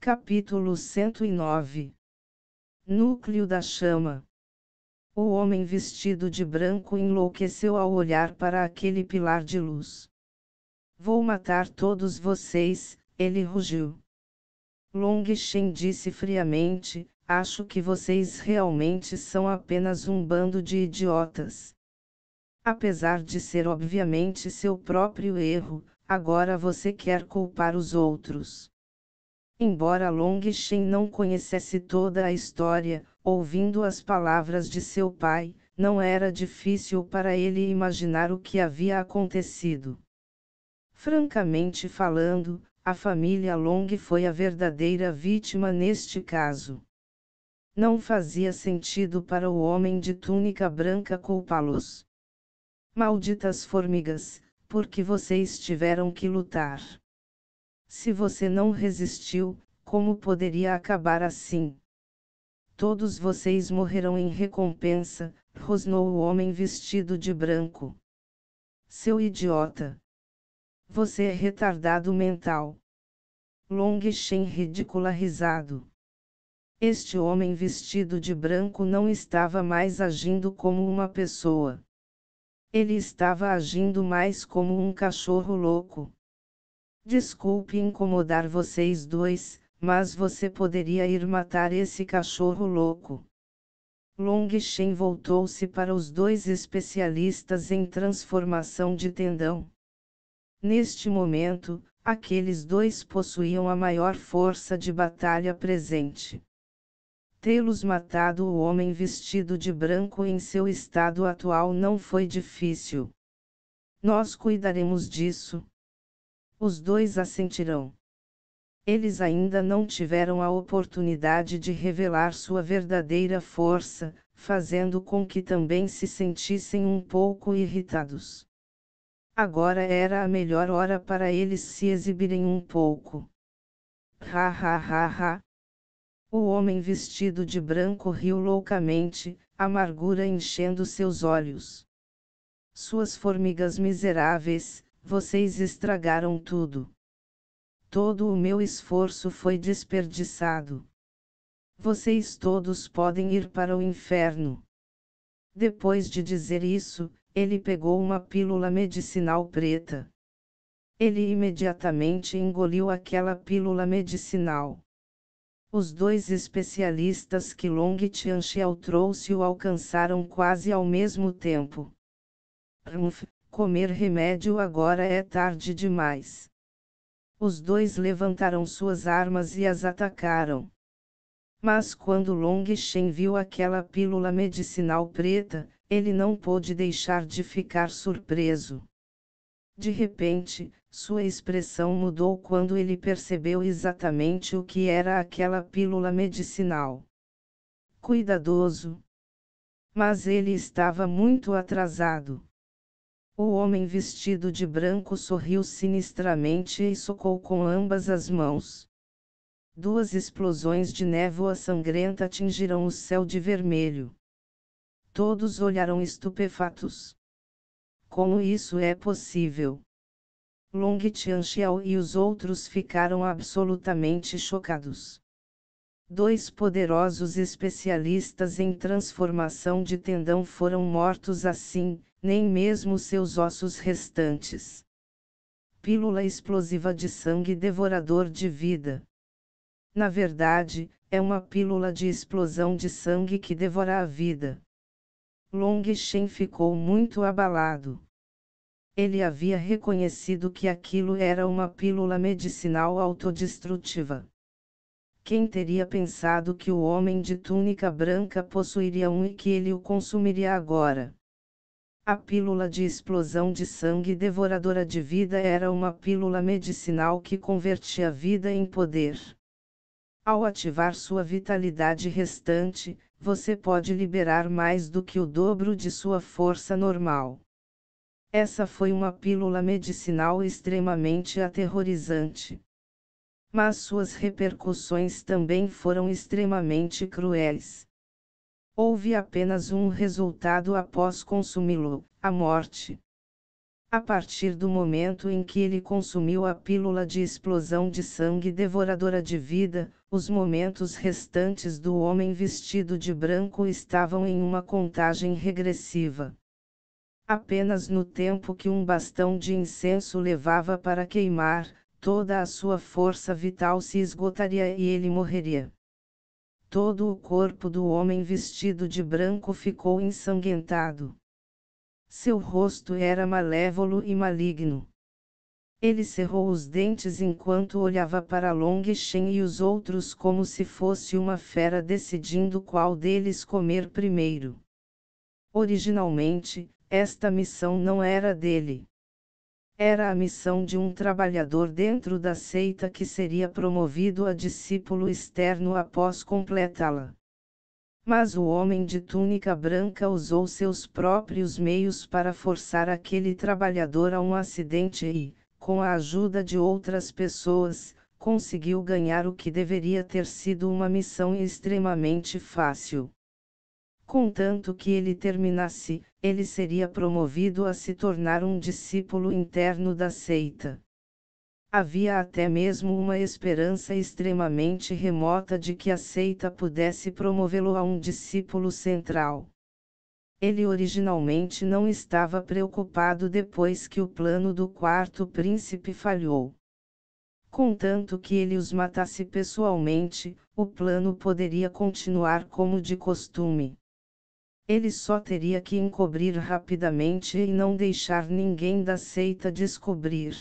Capítulo 109. Núcleo da chama. O homem vestido de branco enlouqueceu ao olhar para aquele pilar de luz. Vou matar todos vocês, ele rugiu. Long Shen disse friamente, acho que vocês realmente são apenas um bando de idiotas. Apesar de ser obviamente seu próprio erro, agora você quer culpar os outros. Embora Long Shen não conhecesse toda a história, ouvindo as palavras de seu pai, não era difícil para ele imaginar o que havia acontecido. Francamente falando, a família Long foi a verdadeira vítima neste caso. Não fazia sentido para o homem de túnica branca culpá-los. Malditas formigas, porque vocês tiveram que lutar. Se você não resistiu, como poderia acabar assim? Todos vocês morrerão em recompensa, rosnou o homem vestido de branco. Seu idiota! Você é retardado mental. Long Shen ridicularizado. Este homem vestido de branco não estava mais agindo como uma pessoa. Ele estava agindo mais como um cachorro louco. Desculpe incomodar vocês dois, mas você poderia ir matar esse cachorro louco. Long Shen voltou-se para os dois especialistas em transformação de tendão. Neste momento, aqueles dois possuíam a maior força de batalha presente. Tê-los matado o homem vestido de branco em seu estado atual não foi difícil. Nós cuidaremos disso. Os dois assentirão. Eles ainda não tiveram a oportunidade de revelar sua verdadeira força, fazendo com que também se sentissem um pouco irritados. Agora era a melhor hora para eles se exibirem um pouco. Ha ha ha ha. O homem vestido de branco riu loucamente, amargura enchendo seus olhos. Suas formigas miseráveis, vocês estragaram tudo. Todo o meu esforço foi desperdiçado. Vocês todos podem ir para o inferno. Depois de dizer isso, ele pegou uma pílula medicinal preta. Ele imediatamente engoliu aquela pílula medicinal. Os dois especialistas que Long Tianxiao trouxe o alcançaram quase ao mesmo tempo. Comer remédio agora é tarde demais. Os dois levantaram suas armas e as atacaram. Mas quando Long Shen viu aquela pílula medicinal preta, ele não pôde deixar de ficar surpreso. De repente, sua expressão mudou quando ele percebeu exatamente o que era aquela pílula medicinal. Cuidadoso. Mas ele estava muito atrasado. O homem vestido de branco sorriu sinistramente e socou com ambas as mãos. Duas explosões de névoa sangrenta tingiram o céu de vermelho. Todos olharam estupefatos. Como isso é possível? Long Tianxiao e os outros ficaram absolutamente chocados. Dois poderosos especialistas em transformação de tendão foram mortos assim, nem mesmo seus ossos restantes. Pílula explosiva de sangue devorador de vida. Na verdade, é uma pílula de explosão de sangue que devora a vida. Long Shen ficou muito abalado. Ele havia reconhecido que aquilo era uma pílula medicinal autodestrutiva. Quem teria pensado que o homem de túnica branca possuiria um e que ele o consumiria agora? A pílula de explosão de sangue devoradora de vida era uma pílula medicinal que convertia a vida em poder. Ao ativar sua vitalidade restante, você pode liberar mais do que o dobro de sua força normal. Essa foi uma pílula medicinal extremamente aterrorizante. Mas suas repercussões também foram extremamente cruéis. Houve apenas um resultado após consumi-lo: a morte. A partir do momento em que ele consumiu a pílula de explosão de sangue devoradora de vida, os momentos restantes do homem vestido de branco estavam em uma contagem regressiva. Apenas no tempo que um bastão de incenso levava para queimar, toda a sua força vital se esgotaria e ele morreria. Todo o corpo do homem vestido de branco ficou ensanguentado. Seu rosto era malévolo e maligno. Ele cerrou os dentes enquanto olhava para Long Shen e os outros como se fosse uma fera decidindo qual deles comer primeiro. Originalmente, esta missão não era dele. Era a missão de um trabalhador dentro da seita que seria promovido a discípulo externo após completá-la. Mas o homem de túnica branca usou seus próprios meios para forçar aquele trabalhador a um acidente e, com a ajuda de outras pessoas, conseguiu ganhar o que deveria ter sido uma missão extremamente fácil. Contanto que ele terminasse, ele seria promovido a se tornar um discípulo interno da seita. Havia até mesmo uma esperança extremamente remota de que a seita pudesse promovê-lo a um discípulo central. Ele originalmente não estava preocupado depois que o plano do quarto príncipe falhou. Contanto que ele os matasse pessoalmente, o plano poderia continuar como de costume. Ele só teria que encobrir rapidamente e não deixar ninguém da seita descobrir.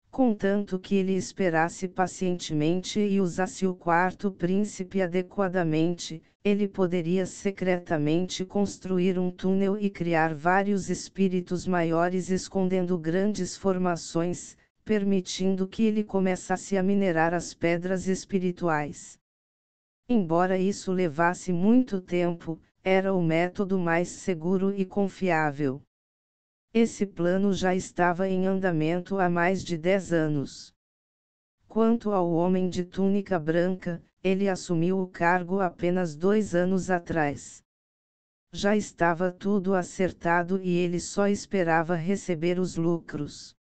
Contanto que ele esperasse pacientemente e usasse o quarto príncipe adequadamente, ele poderia secretamente construir um túnel e criar vários espíritos maiores escondendo grandes formações, permitindo que ele começasse a minerar as pedras espirituais. Embora isso levasse muito tempo, era o método mais seguro e confiável. Esse plano já estava em andamento há mais de 10 anos. Quanto ao homem de túnica branca, ele assumiu o cargo apenas 2 anos atrás. Já estava tudo acertado e ele só esperava receber os lucros.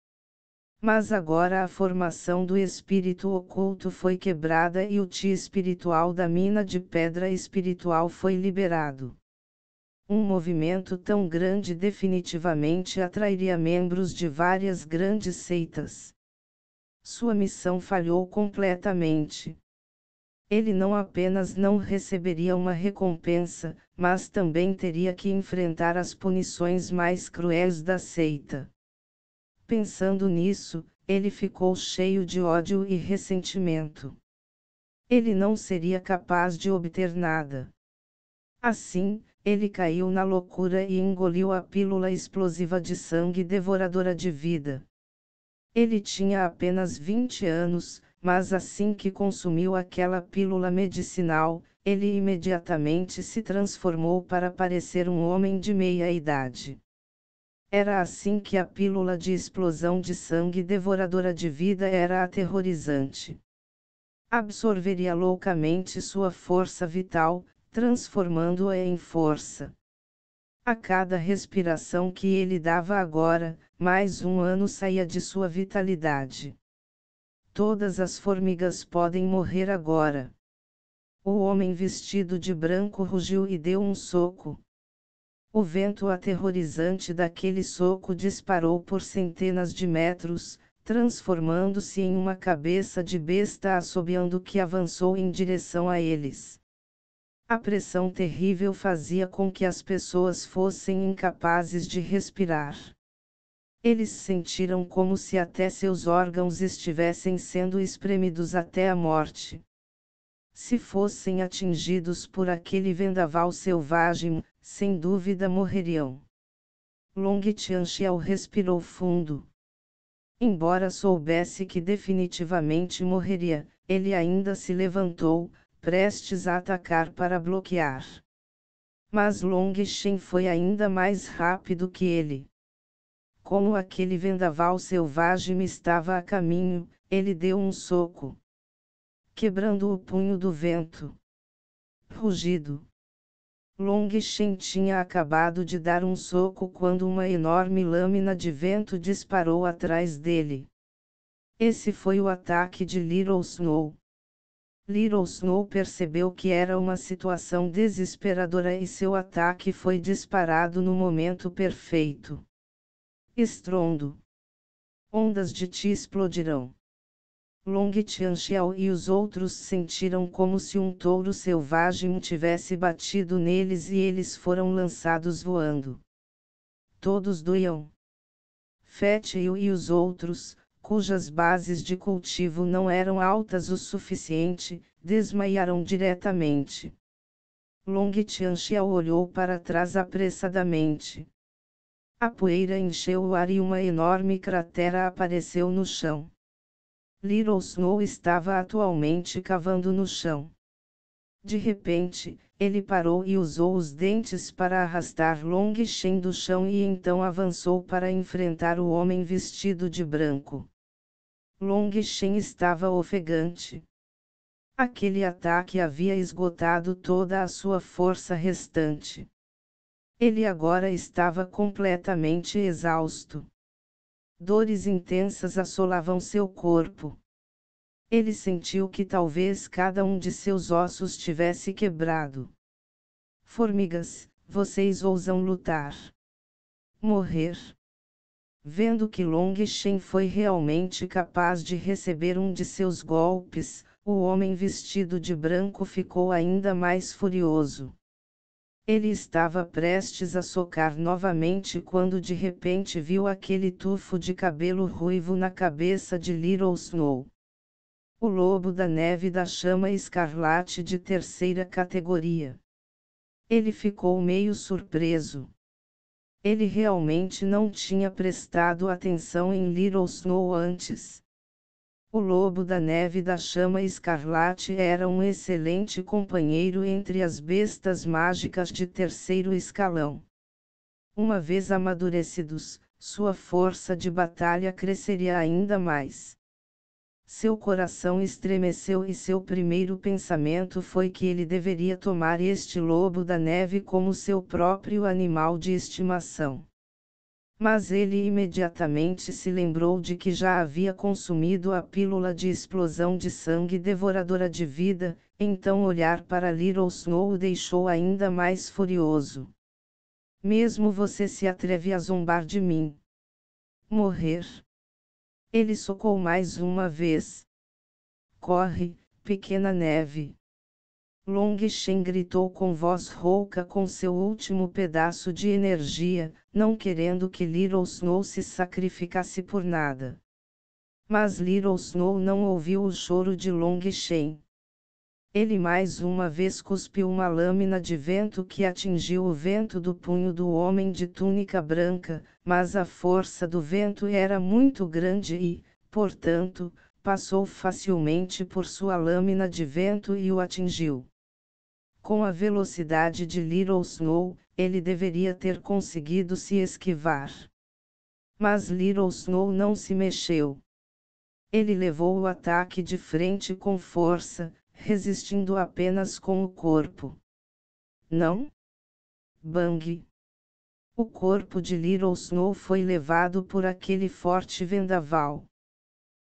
Mas agora a formação do espírito oculto foi quebrada e o chi espiritual da mina de pedra espiritual foi liberado. Um movimento tão grande definitivamente atrairia membros de várias grandes seitas. Sua missão falhou completamente. Ele não apenas não receberia uma recompensa, mas também teria que enfrentar as punições mais cruéis da seita. Pensando nisso, ele ficou cheio de ódio e ressentimento. Ele não seria capaz de obter nada. Assim, ele caiu na loucura e engoliu a pílula explosiva de sangue devoradora de vida. Ele tinha apenas 20 anos, mas assim que consumiu aquela pílula medicinal, ele imediatamente se transformou para parecer um homem de meia idade. Era assim que a pílula de explosão de sangue devoradora de vida era aterrorizante. Absorveria loucamente sua força vital, transformando-a em força. A cada respiração que ele dava agora, mais um ano saía de sua vitalidade. Todas as formigas podem morrer agora. O homem vestido de branco rugiu e deu um soco. O vento aterrorizante daquele soco disparou por centenas de metros, transformando-se em uma cabeça de besta assobiando que avançou em direção a eles. A pressão terrível fazia com que as pessoas fossem incapazes de respirar. Eles sentiram como se até seus órgãos estivessem sendo espremidos até a morte. Se fossem atingidos por aquele vendaval selvagem, sem dúvida morreriam. Long Tianxiao respirou fundo. Embora soubesse que definitivamente morreria, ele ainda se levantou, prestes a atacar para bloquear. Mas Long Shen foi ainda mais rápido que ele. Como aquele vendaval selvagem estava a caminho, ele deu um soco, quebrando o punho do vento. Rugido. Long Shen tinha acabado de dar um soco quando uma enorme lâmina de vento disparou atrás dele. Esse foi o ataque de Little Snow. Little Snow percebeu que era uma situação desesperadora e seu ataque foi disparado no momento perfeito. Estrondo. Ondas de ti explodirão. Long Qianxiao e os outros sentiram como se um touro selvagem tivesse batido neles e eles foram lançados voando. Todos doíam. Fat Yu e os outros, cujas bases de cultivo não eram altas o suficiente, desmaiaram diretamente. Long Qianxiao olhou para trás apressadamente. A poeira encheu o ar e uma enorme cratera apareceu no chão. Little Snow estava atualmente cavando no chão. De repente, ele parou e usou os dentes para arrastar Long Shen do chão e então avançou para enfrentar o homem vestido de branco. Long Shen estava ofegante. Aquele ataque havia esgotado toda a sua força restante. Ele agora estava completamente exausto. Dores intensas assolavam seu corpo. Ele sentiu que talvez cada um de seus ossos tivesse quebrado. Formigas, vocês ousam lutar? Morrer? Vendo que Long Shen foi realmente capaz de receber um de seus golpes, o homem vestido de branco ficou ainda mais furioso. Ele estava prestes a socar novamente quando de repente viu aquele tufo de cabelo ruivo na cabeça de Little Snow. O lobo da neve da chama escarlate de terceira categoria. Ele ficou meio surpreso. Ele realmente não tinha prestado atenção em Little Snow antes. O lobo da neve da chama escarlate era um excelente companheiro entre as bestas mágicas de terceiro escalão. Uma vez amadurecidos, sua força de batalha cresceria ainda mais. Seu coração estremeceu e seu primeiro pensamento foi que ele deveria tomar este lobo da neve como seu próprio animal de estimação. Mas ele imediatamente se lembrou de que já havia consumido a pílula de explosão de sangue devoradora de vida, então olhar para Little Snow o deixou ainda mais furioso. Mesmo você se atreve a zombar de mim? Morrer? Ele socou mais uma vez. Corre, pequena neve! Long Shen gritou com voz rouca com seu último pedaço de energia, não querendo que Little Snow se sacrificasse por nada. Mas Little Snow não ouviu o choro de Long Shen. Ele mais uma vez cuspiu uma lâmina de vento que atingiu o vento do punho do homem de túnica branca, mas a força do vento era muito grande e, portanto, passou facilmente por sua lâmina de vento e o atingiu. Com a velocidade de Little Snow, ele deveria ter conseguido se esquivar. Mas Little Snow não se mexeu. Ele levou o ataque de frente com força, resistindo apenas com o corpo. Não? Bang! O corpo de Little Snow foi levado por aquele forte vendaval.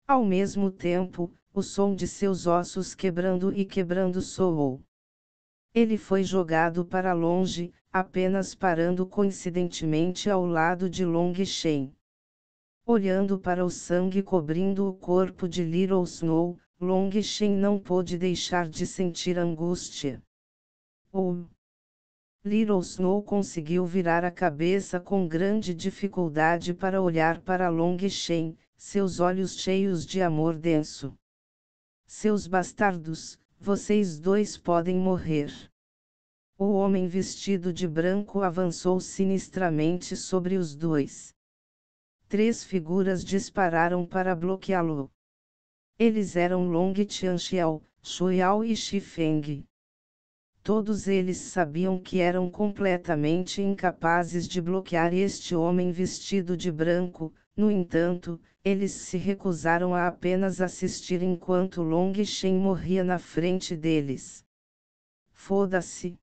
Ao mesmo tempo, o som de seus ossos quebrando e quebrando soou. Ele foi jogado para longe, apenas parando coincidentemente ao lado de Long Shen. Olhando para o sangue cobrindo o corpo de Little Snow, Long Shen não pôde deixar de sentir angústia. Little Snow conseguiu virar a cabeça com grande dificuldade para olhar para Long Shen, seus olhos cheios de amor denso. Seus bastardos, vocês dois podem morrer. O homem vestido de branco avançou sinistramente sobre os dois. 3 figuras dispararam para bloqueá-lo. Eles eram Long Qianxiao, Shuiao e Shifeng. Todos eles sabiam que eram completamente incapazes de bloquear este homem vestido de branco, no entanto, eles se recusaram a apenas assistir enquanto Long Shen morria na frente deles. Foda-se!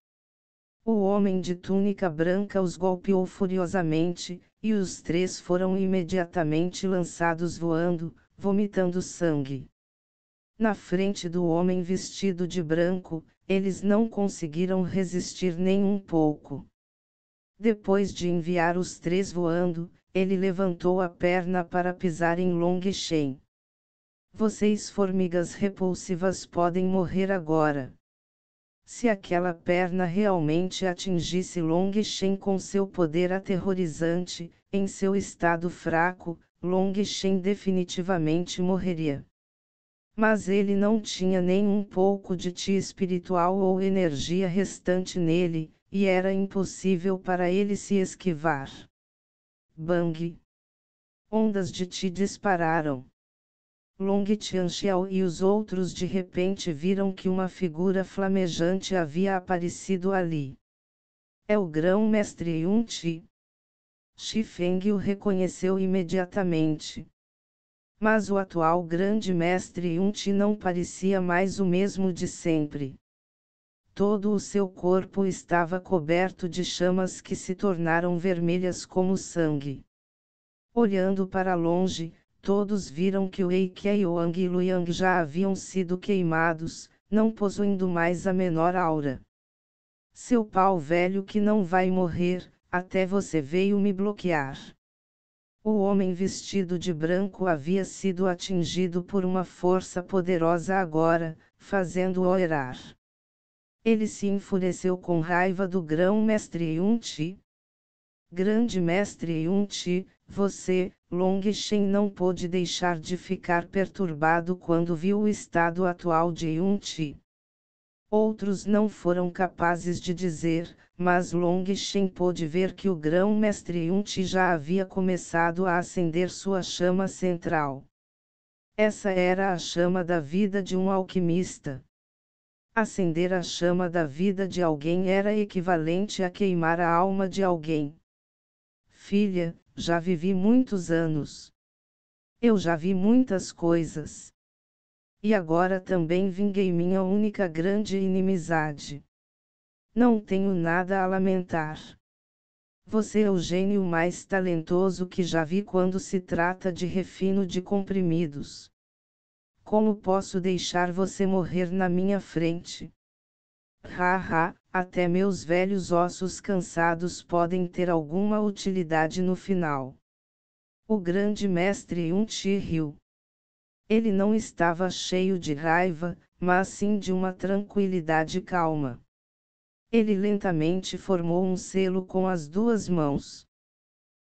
O homem de túnica branca os golpeou furiosamente, e os três foram imediatamente lançados voando, vomitando sangue. Na frente do homem vestido de branco, eles não conseguiram resistir nem um pouco. Depois de enviar os três voando, ele levantou a perna para pisar em Long Shen. Vocês formigas repulsivas podem morrer agora. Se aquela perna realmente atingisse Long Shen com seu poder aterrorizante, em seu estado fraco, Long Shen definitivamente morreria. Mas ele não tinha nem um pouco de chi espiritual ou energia restante nele, e era impossível para ele se esquivar. Bang! Ondas de chi dispararam. Long Tianxiao e os outros de repente viram que uma figura flamejante havia aparecido ali. É o grão-mestre Yun Ti. Shi Feng o reconheceu imediatamente. Mas o atual grande mestre Yun Ti não parecia mais o mesmo de sempre. Todo o seu corpo estava coberto de chamas que se tornaram vermelhas como sangue. Olhando para longe, todos viram que o Wei Qiang e Luoyang já haviam sido queimados, não possuindo mais a menor aura. Seu pau velho que não vai morrer, até você veio me bloquear. O homem vestido de branco havia sido atingido por uma força poderosa agora, fazendo-o orar. Ele se enfureceu com raiva do grão-mestre Yun Ti. Grande mestre Yun Ti, você, Long Shen não pôde deixar de ficar perturbado quando viu o estado atual de Yun Ti. Outros não foram capazes de dizer, mas Long Shen pôde ver que o grão-mestre Yun Ti já havia começado a acender sua chama central. Essa era a chama da vida de um alquimista. Acender a chama da vida de alguém era equivalente a queimar a alma de alguém. Filha, já vivi muitos anos. Eu já vi muitas coisas. E agora também vinguei minha única grande inimizade. Não tenho nada a lamentar. Você é o gênio mais talentoso que já vi quando se trata de refino de comprimidos. Como posso deixar você morrer na minha frente? Haha, até meus velhos ossos cansados podem ter alguma utilidade no final. O grande mestre Yun Ti riu. Ele não estava cheio de raiva, mas sim de uma tranquilidade calma. Ele lentamente formou um selo com as duas mãos.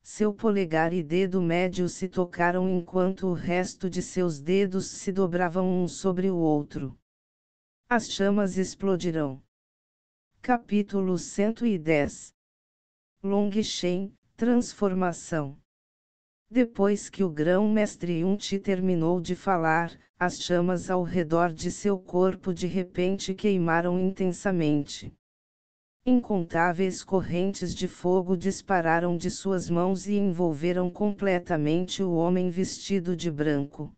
Seu polegar e dedo médio se tocaram enquanto o resto de seus dedos se dobravam um sobre o outro. As chamas explodirão. Capítulo 110. Long Shen, Transformação. Depois que o grão-mestre Yun Ti terminou de falar, as chamas ao redor de seu corpo de repente queimaram intensamente. Incontáveis correntes de fogo dispararam de suas mãos e envolveram completamente o homem vestido de branco.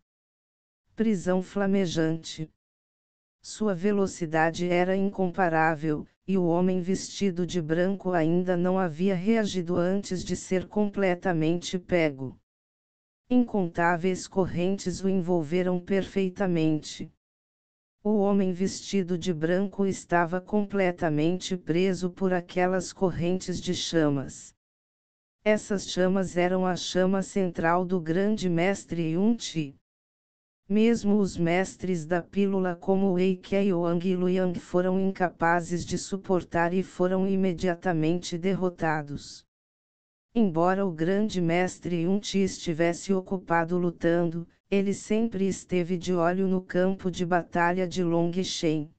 Prisão flamejante. Sua velocidade era incomparável, e o homem vestido de branco ainda não havia reagido antes de ser completamente pego. Incontáveis correntes o envolveram perfeitamente. O homem vestido de branco estava completamente preso por aquelas correntes de chamas. Essas chamas eram a chama central do grande mestre Yun Ti. Mesmo os mestres da pílula como Wei Qiang e Luoyang foram incapazes de suportar e foram imediatamente derrotados. Embora o grande mestre Yun Ti estivesse ocupado lutando, ele sempre esteve de olho no campo de batalha de Long Shen.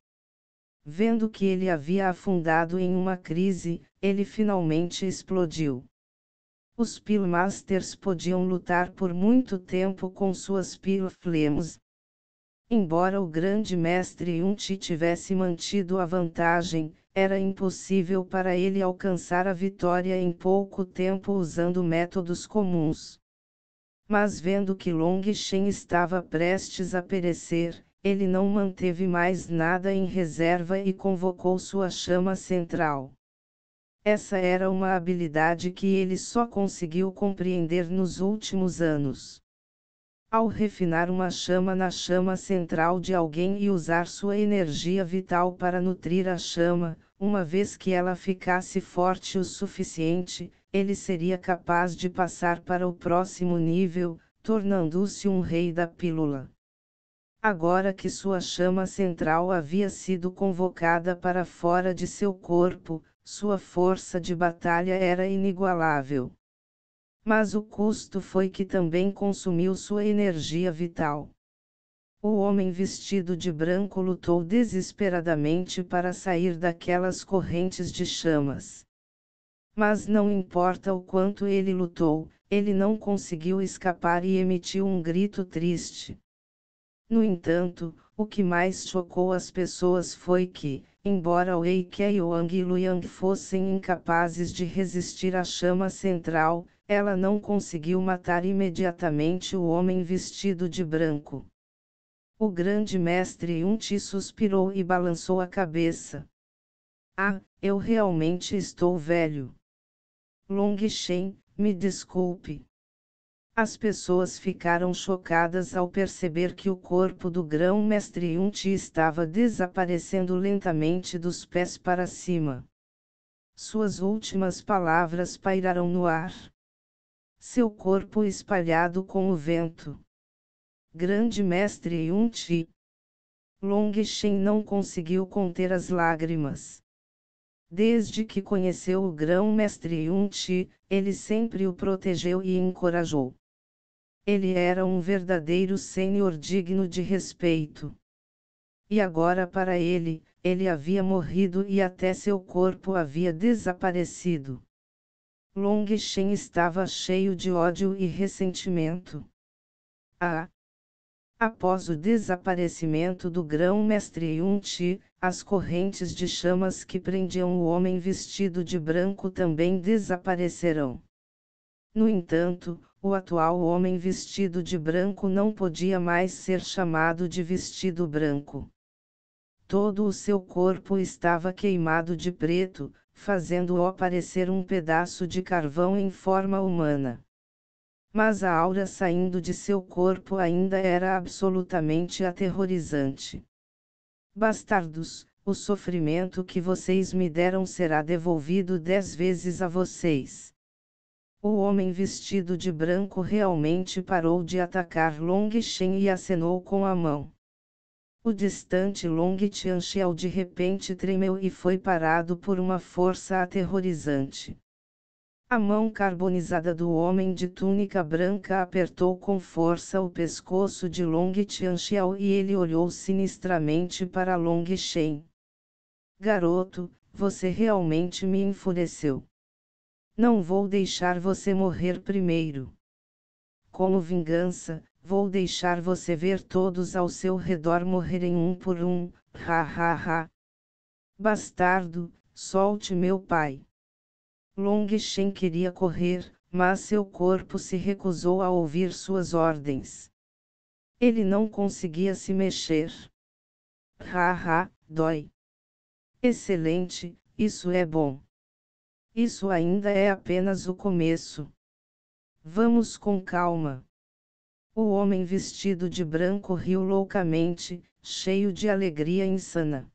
Vendo que ele havia afundado em uma crise, ele finalmente explodiu. Os Pillmasters podiam lutar por muito tempo com suas Pillflames. Embora o grande mestre Yun Ti tivesse mantido a vantagem, era impossível para ele alcançar a vitória em pouco tempo usando métodos comuns. Mas vendo que Long Shen estava prestes a perecer, ele não manteve mais nada em reserva e convocou sua chama central. Essa era uma habilidade que ele só conseguiu compreender nos últimos anos. Ao refinar uma chama na chama central de alguém e usar sua energia vital para nutrir a chama, uma vez que ela ficasse forte o suficiente, ele seria capaz de passar para o próximo nível, tornando-se um rei da pílula. Agora que sua chama central havia sido convocada para fora de seu corpo, sua força de batalha era inigualável. Mas o custo foi que também consumiu sua energia vital. O homem vestido de branco lutou desesperadamente para sair daquelas correntes de chamas. Mas não importa o quanto ele lutou, ele não conseguiu escapar e emitiu um grito triste. No entanto, o que mais chocou as pessoas foi que, embora Wei Qiang e Luoyang fossem incapazes de resistir à chama central, ela não conseguiu matar imediatamente o homem vestido de branco. O grande mestre Yunti suspirou e balançou a cabeça. Ah, eu realmente estou velho. Long Shen, me desculpe. As pessoas ficaram chocadas ao perceber que o corpo do grão-mestre Yunti estava desaparecendo lentamente dos pés para cima. Suas últimas palavras pairaram no ar. Seu corpo espalhado com o vento. Grande mestre Yunti. Long Shen não conseguiu conter as lágrimas. Desde que conheceu o grão-mestre Yunti, ele sempre o protegeu e encorajou. Ele era um verdadeiro sênior digno de respeito. E agora para ele havia morrido e até seu corpo havia desaparecido. Long Shen estava cheio de ódio e ressentimento. Após o desaparecimento do grão-mestre Yunti, as correntes de chamas que prendiam o homem vestido de branco também desaparecerão. No entanto, o atual homem vestido de branco não podia mais ser chamado de vestido branco. Todo o seu corpo estava queimado de preto, fazendo-o parecer um pedaço de carvão em forma humana. Mas a aura saindo de seu corpo ainda era absolutamente aterrorizante. Bastardos, o sofrimento que vocês me deram será devolvido 10 vezes a vocês. O homem vestido de branco realmente parou de atacar Long Shen e acenou com a mão. O distante Long Tianxiao de repente tremeu e foi parado por uma força aterrorizante. A mão carbonizada do homem de túnica branca apertou com força o pescoço de Long Tianxiao e ele olhou sinistramente para Long Shen. Garoto, você realmente me enfureceu. Não vou deixar você morrer primeiro. Como vingança, vou deixar você ver todos ao seu redor morrerem um por um, ha ha ha. Bastardo, solte meu pai. Long Shen queria correr, mas seu corpo se recusou a ouvir suas ordens. Ele não conseguia se mexer. Ha ha, dói. Excelente, isso é bom. Isso ainda é apenas o começo. Vamos com calma. O homem vestido de branco riu loucamente, cheio de alegria insana.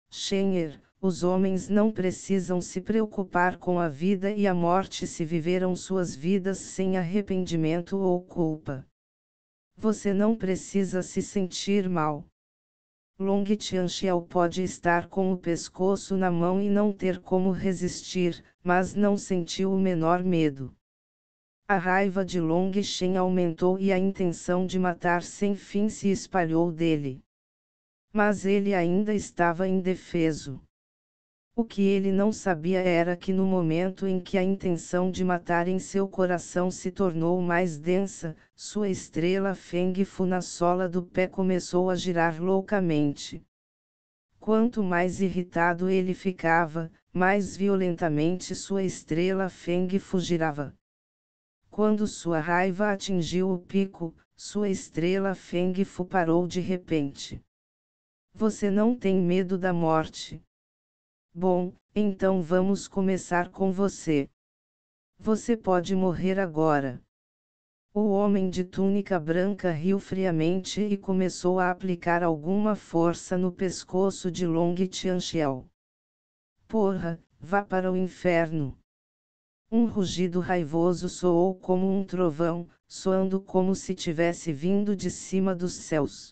Shen'er, os homens não precisam se preocupar com a vida e a morte se viveram suas vidas sem arrependimento ou culpa. Você não precisa se sentir mal. Long Tianxiao pode estar com o pescoço na mão e não ter como resistir, mas não sentiu o menor medo. A raiva de Long Shen aumentou e a intenção de matar sem fim se espalhou dele. Mas ele ainda estava indefeso. O que ele não sabia era que no momento em que a intenção de matar em seu coração se tornou mais densa, sua estrela Feng Fu na sola do pé começou a girar loucamente. Quanto mais irritado ele ficava, mais violentamente sua estrela Feng Fu girava. Quando sua raiva atingiu o pico, sua estrela Feng Fu parou de repente. Você não tem medo da morte? Bom, então vamos começar com você. Você pode morrer agora. O homem de túnica branca riu friamente e começou a aplicar alguma força no pescoço de Long Tianxiao. Porra, vá para o inferno! Um rugido raivoso soou como um trovão, soando como se tivesse vindo de cima dos céus.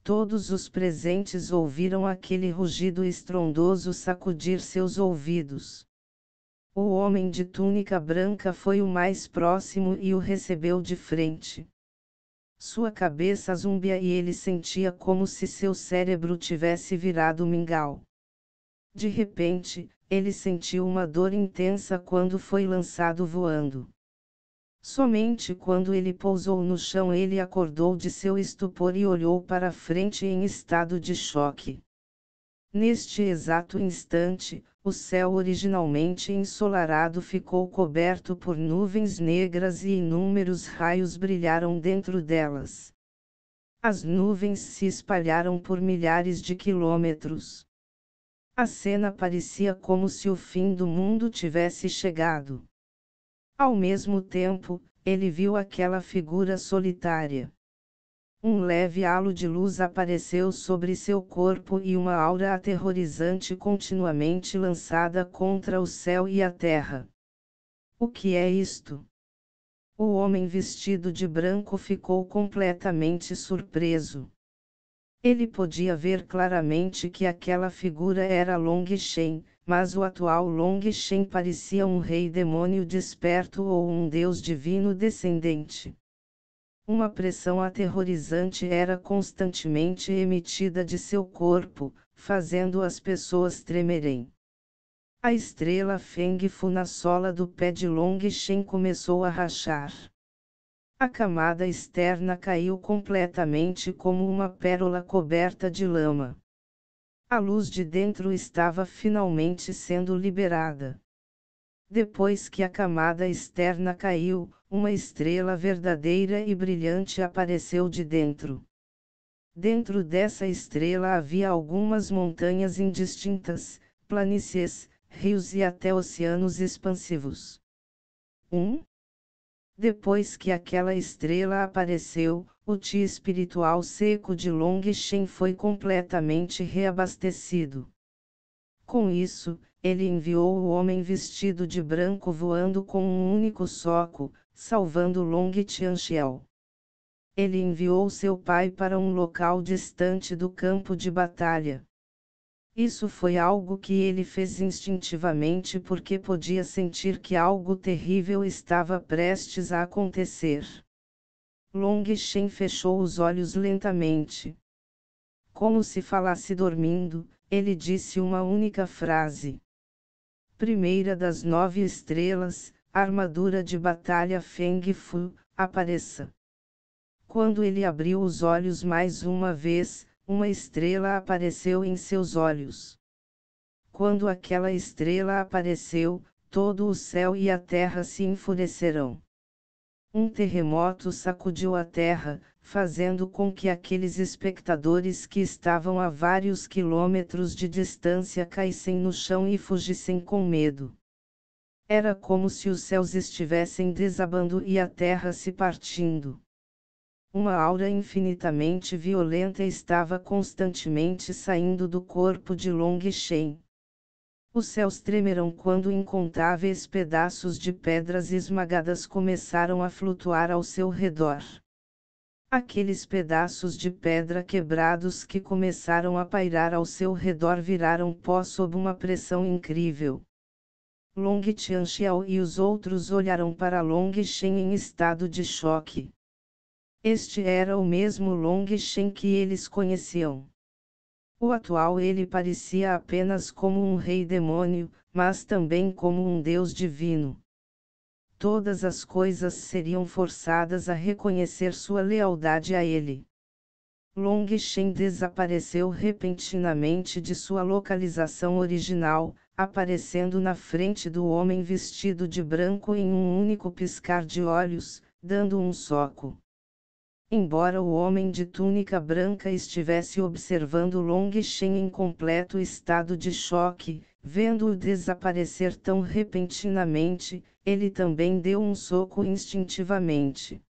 Todos os presentes ouviram aquele rugido estrondoso sacudir seus ouvidos. O homem de túnica branca foi o mais próximo e o recebeu de frente. Sua cabeça zumbia e ele sentia como se seu cérebro tivesse virado mingau. De repente, ele sentiu uma dor intensa quando foi lançado voando. Somente quando ele pousou no chão ele acordou de seu estupor e olhou para frente em estado de choque. Neste exato instante, o céu originalmente ensolarado ficou coberto por nuvens negras e inúmeros raios brilharam dentro delas. As nuvens se espalharam por milhares de quilômetros. A cena parecia como se o fim do mundo tivesse chegado. Ao mesmo tempo, ele viu aquela figura solitária. Um leve halo de luz apareceu sobre seu corpo e uma aura aterrorizante continuamente lançada contra o céu e a terra. O que é isto? O homem vestido de branco ficou completamente surpreso. Ele podia ver claramente que aquela figura era Long Shen, mas o atual Long Shen parecia um rei demônio desperto ou um deus divino descendente. Uma pressão aterrorizante era constantemente emitida de seu corpo, fazendo as pessoas tremerem. A estrela Feng Fu na sola do pé de Long Shen começou a rachar. A camada externa caiu completamente como uma pérola coberta de lama. A luz de dentro estava finalmente sendo liberada. Depois que a camada externa caiu, uma estrela verdadeira e brilhante apareceu de dentro. Dentro dessa estrela havia algumas montanhas indistintas, planícies, rios e até oceanos expansivos. Depois que aquela estrela apareceu, o Ti espiritual seco de Long Shen foi completamente reabastecido. Com isso, ele enviou o homem vestido de branco voando com um único soco, salvando Long Tianxiao. Ele enviou seu pai para um local distante do campo de batalha. Isso foi algo que ele fez instintivamente porque podia sentir que algo terrível estava prestes a acontecer. Long Shen fechou os olhos lentamente. Como se falasse dormindo, ele disse uma única frase. Primeira das 9 estrelas, armadura de batalha Feng Fu, apareça. Quando ele abriu os olhos mais uma vez, uma estrela apareceu em seus olhos. Quando aquela estrela apareceu, todo o céu e a terra se enfurecerão. Um terremoto sacudiu a terra, fazendo com que aqueles espectadores que estavam a vários quilômetros de distância caíssem no chão e fugissem com medo. Era como se os céus estivessem desabando e a terra se partindo. Uma aura infinitamente violenta estava constantemente saindo do corpo de Long Shen. Os céus tremeram quando incontáveis pedaços de pedras esmagadas começaram a flutuar ao seu redor. Aqueles pedaços de pedra quebrados que começaram a pairar ao seu redor viraram pó sob uma pressão incrível. Long Tianxiao e os outros olharam para Long Shen em estado de choque. Este era o mesmo Long Shen que eles conheciam. O atual ele parecia apenas como um rei demônio, mas também como um deus divino. Todas as coisas seriam forçadas a reconhecer sua lealdade a ele. Long Shen desapareceu repentinamente de sua localização original, aparecendo na frente do homem vestido de branco em um único piscar de olhos, dando um soco. Embora o homem de túnica branca estivesse observando Long Shen em completo estado de choque, vendo-o desaparecer tão repentinamente, ele também deu um soco instintivamente.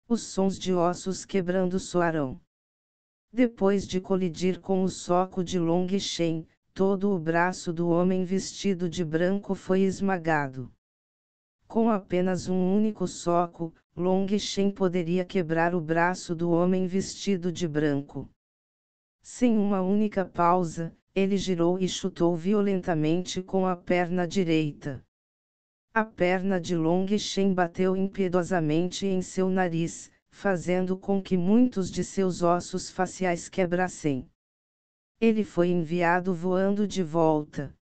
Os sons de ossos quebrando soaram. Depois de colidir com o soco de Long Shen, todo o braço do homem vestido de branco foi esmagado. Com apenas um único soco, Long Shen poderia quebrar o braço do homem vestido de branco. Sem uma única pausa, ele girou e chutou violentamente com a perna direita. A perna de Long Shen bateu impiedosamente em seu nariz, fazendo com que muitos de seus ossos faciais quebrassem. Ele foi enviado voando de volta.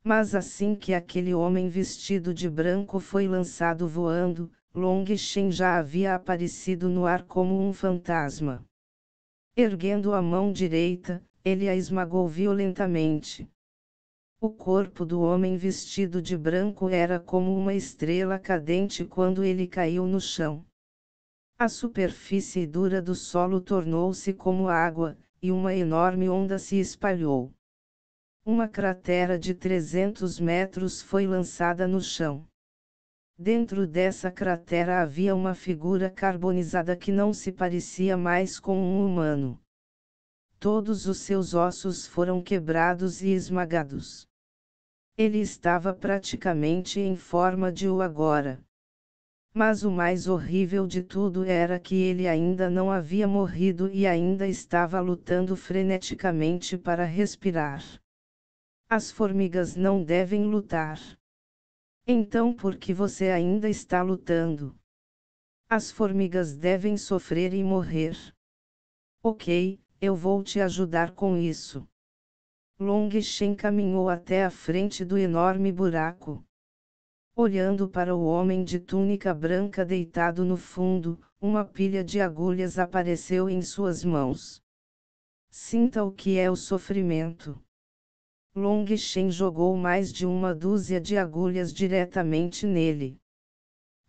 Mas assim que aquele homem vestido de branco foi lançado voando, Long Shen já havia aparecido no ar como um fantasma. Erguendo a mão direita, ele a esmagou violentamente. O corpo do homem vestido de branco era como uma estrela cadente quando ele caiu no chão. A superfície dura do solo tornou-se como água, e uma enorme onda se espalhou. Uma cratera de 300 metros foi lançada no chão. Dentro dessa cratera havia uma figura carbonizada que não se parecia mais com um humano. Todos os seus ossos foram quebrados e esmagados. Ele estava praticamente em forma de U agora. Mas o mais horrível de tudo era que ele ainda não havia morrido e ainda estava lutando freneticamente para respirar. As formigas não devem lutar. Então por que você ainda está lutando? As formigas devem sofrer e morrer. Ok, eu vou te ajudar com isso. Long Shen caminhou até a frente do enorme buraco. Olhando para o homem de túnica branca deitado no fundo, uma pilha de agulhas apareceu em suas mãos. Sinta o que é o sofrimento. Long Shen jogou mais de uma dúzia de agulhas diretamente nele.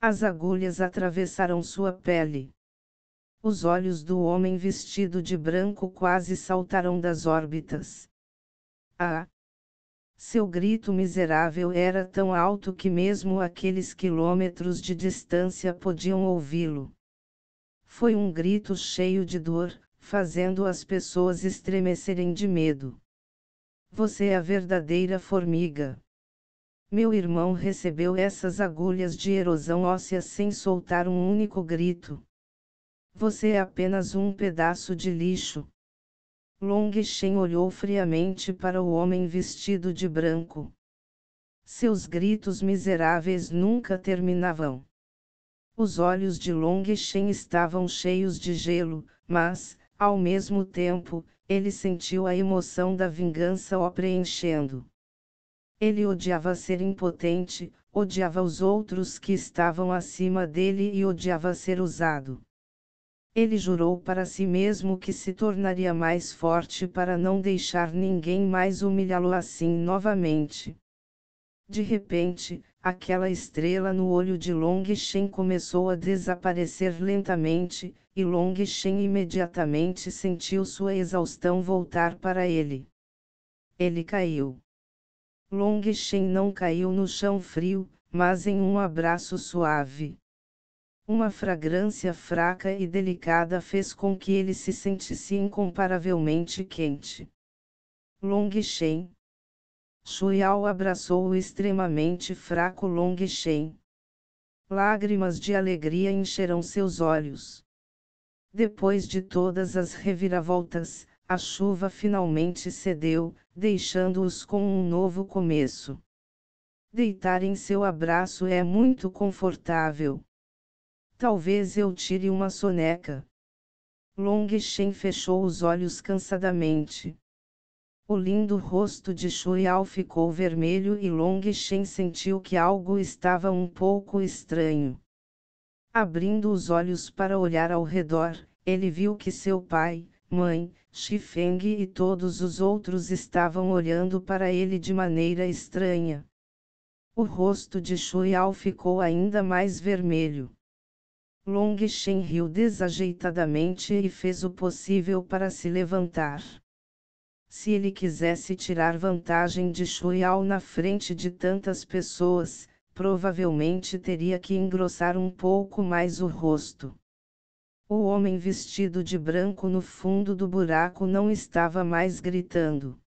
As agulhas atravessaram sua pele. Os olhos do homem vestido de branco quase saltaram das órbitas. Ah! Seu grito miserável era tão alto que mesmo aqueles quilômetros de distância podiam ouvi-lo. Foi um grito cheio de dor, fazendo as pessoas estremecerem de medo. Você é a verdadeira formiga. Meu irmão recebeu essas agulhas de erosão óssea sem soltar um único grito. Você é apenas um pedaço de lixo. Long Shen olhou friamente para o homem vestido de branco. Seus gritos miseráveis nunca terminavam. Os olhos de Long Shen estavam cheios de gelo, mas, ao mesmo tempo, ele sentiu a emoção da vingança o preenchendo. Ele odiava ser impotente, odiava os outros que estavam acima dele e odiava ser usado. Ele jurou para si mesmo que se tornaria mais forte para não deixar ninguém mais humilhá-lo assim novamente. De repente, aquela estrela no olho de Long Shen começou a desaparecer lentamente, e Long Shen imediatamente sentiu sua exaustão voltar para ele. Ele caiu. Long Shen não caiu no chão frio, mas em um abraço suave. Uma fragrância fraca e delicada fez com que ele se sentisse incomparavelmente quente. Long Shen. Shuiao abraçou o extremamente fraco Long Shen. Lágrimas de alegria encheram seus olhos. Depois de todas as reviravoltas, a chuva finalmente cedeu, deixando-os com um novo começo. Deitar em seu abraço é muito confortável. Talvez eu tire uma soneca. Long Shen fechou os olhos cansadamente. O lindo rosto de Shuiao ficou vermelho e Long Shen sentiu que algo estava um pouco estranho. Abrindo os olhos para olhar ao redor, ele viu que seu pai, mãe, Shifeng e todos os outros estavam olhando para ele de maneira estranha. O rosto de Shuiao ficou ainda mais vermelho. Long Shen riu desajeitadamente e fez o possível para se levantar. Se ele quisesse tirar vantagem de Shu Yao na frente de tantas pessoas, provavelmente teria que engrossar um pouco mais o rosto. O homem vestido de branco no fundo do buraco não estava mais gritando.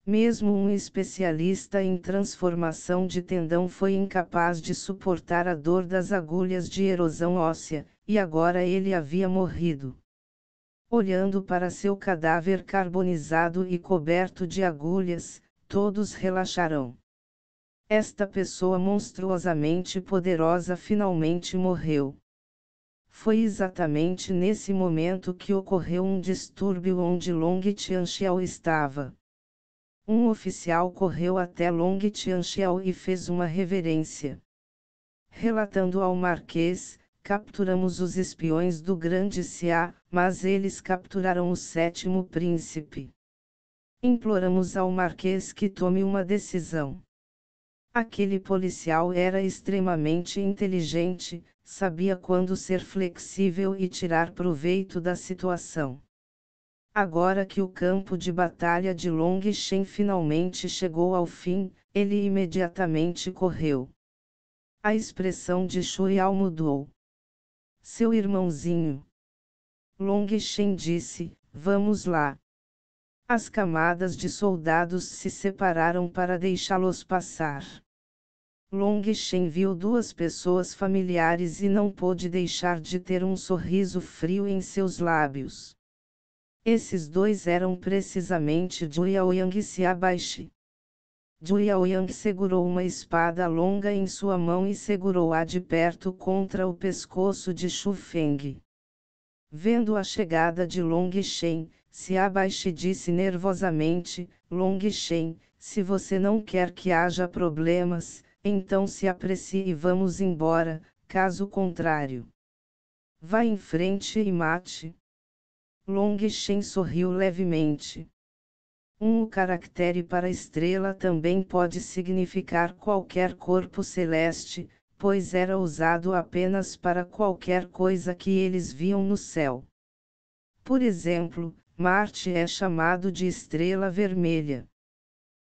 Mesmo um especialista em transformação de tendão foi incapaz de suportar a dor das agulhas de erosão óssea, e agora ele havia morrido. Olhando para seu cadáver carbonizado e coberto de agulhas, todos relaxarão. Esta pessoa monstruosamente poderosa finalmente morreu. Foi exatamente nesse momento que ocorreu um distúrbio onde Long Tianxiao estava. Um oficial correu até Long Tianxiao e fez uma reverência. Relatando ao Marquês, capturamos os espiões do Grande Xia, mas eles capturaram o sétimo príncipe. Imploramos ao Marquês que tome uma decisão. Aquele policial era extremamente inteligente, sabia quando ser flexível e tirar proveito da situação. Agora que o campo de batalha de Long Shen finalmente chegou ao fim, ele imediatamente correu. A expressão de Shu Yao mudou. Seu irmãozinho. Long Shen disse, vamos lá. As camadas de soldados se separaram para deixá-los passar. Long Shen viu duas pessoas familiares e não pôde deixar de ter um sorriso frio em seus lábios. Esses dois eram precisamente Zhu Yaoyang e Xia Baishi. Zhu Yaoyang segurou uma espada longa em sua mão e segurou-a de perto contra o pescoço de Xu Feng. Vendo a chegada de Long Shen, Xia Baishi disse nervosamente, Long Shen, se você não quer que haja problemas, então se aprecie e vamos embora, caso contrário. Vá em frente e mate. Long Shen sorriu levemente. O caractere para estrela também pode significar qualquer corpo celeste, pois era usado apenas para qualquer coisa que eles viam no céu. Por exemplo, Marte é chamado de estrela vermelha.